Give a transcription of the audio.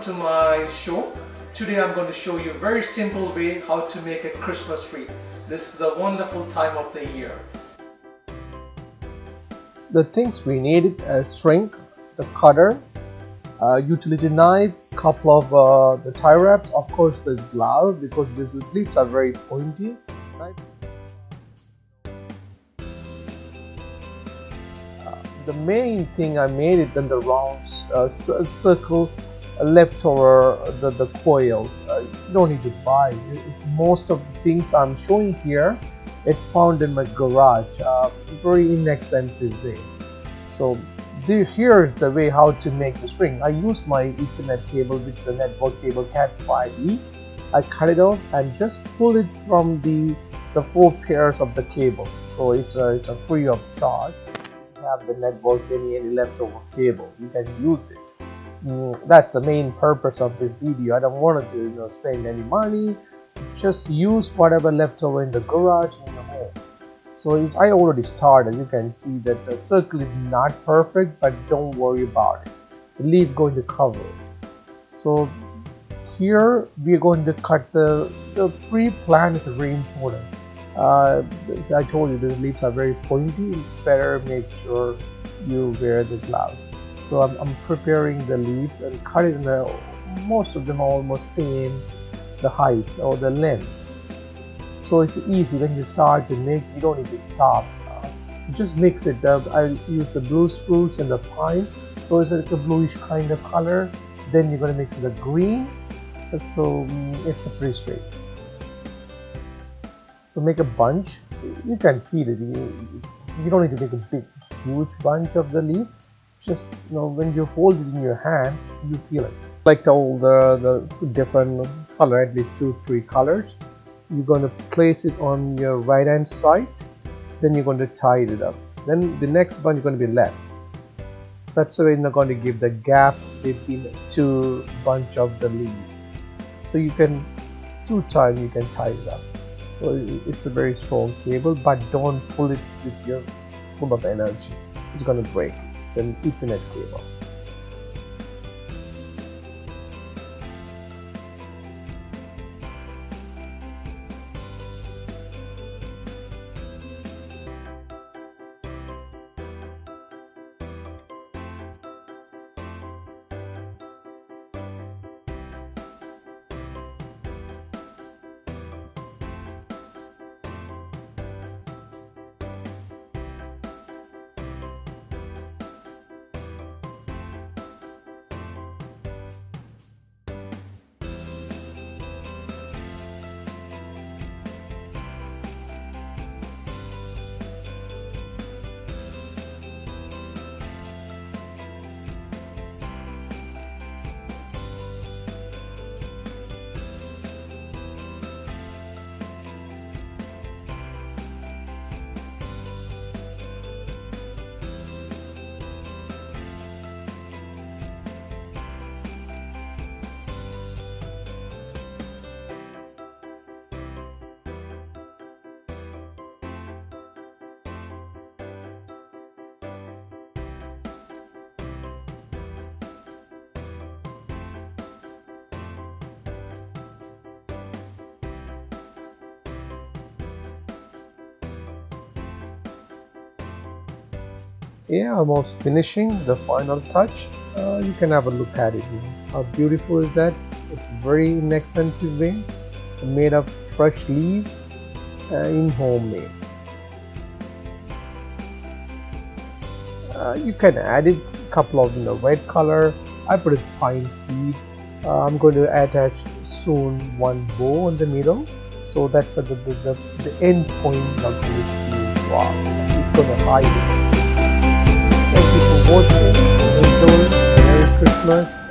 to my show. Today I'm going to show you a very simple way how to make a Christmas wreath. This is a wonderful time of the year. The things we need: a string, the cutter, utility knife, couple of the tie wraps, of course the glove, because these leaves are very pointy. Right? The main thing I made it in the round circle leftover the coils. You don't need to buy it. Most of the things I'm showing here, it's found in my garage, very inexpensive way. So here's the way how to make the string. I use my Ethernet cable, which is a network cable Cat 5e. I cut it off and just pull it from the 4 pairs of the cable. So it's a free of charge. If you have the network, any leftover cable, you can use it. That's the main purpose of this video. I don't want to spend any money. Just use whatever leftover in the garage in the home. So I already started. You can see that the circle is not perfect, but don't worry about it. The leaf going to cover it. So here we are going to cut the pre-plan is very important. I told you the leaves are very pointy. Better make sure you wear the gloves. So I'm preparing the leaves and cut it in most of them almost same the height or the length. So it's easy when you start to make. You don't need to stop. So just mix it up. I use the blue spruce and the pine. So it's like a bluish kind of color. Then you're going to mix with the green. So it's a pretty straight. So make a bunch. You can feed it. You don't need to make a big, huge bunch of the leaf. Just when you hold it in your hand, you feel it. Like all the different color, at least 2-3 colors. You're going to place it on your right hand side. Then you're going to tie it up. Then the next one is going to be left. That's the way you're going to give the gap between 2 bunch of the leaves. So you can 2 times you can tie it up. So it's a very strong cable, but don't pull it with your full of energy. It's going to break. It's an Ethernet cable. Yeah, almost finishing the final touch. You can have a look at it. How beautiful is that? It's very inexpensive way, made of fresh leaf, in homemade. You can add it a couple of red color. I put a pine seed. I'm going to attach soon one bow in the middle. So that's the end point. Not going to see. Wow, it's going to hide it. Thank you for watching. Enjoy. Merry Christmas.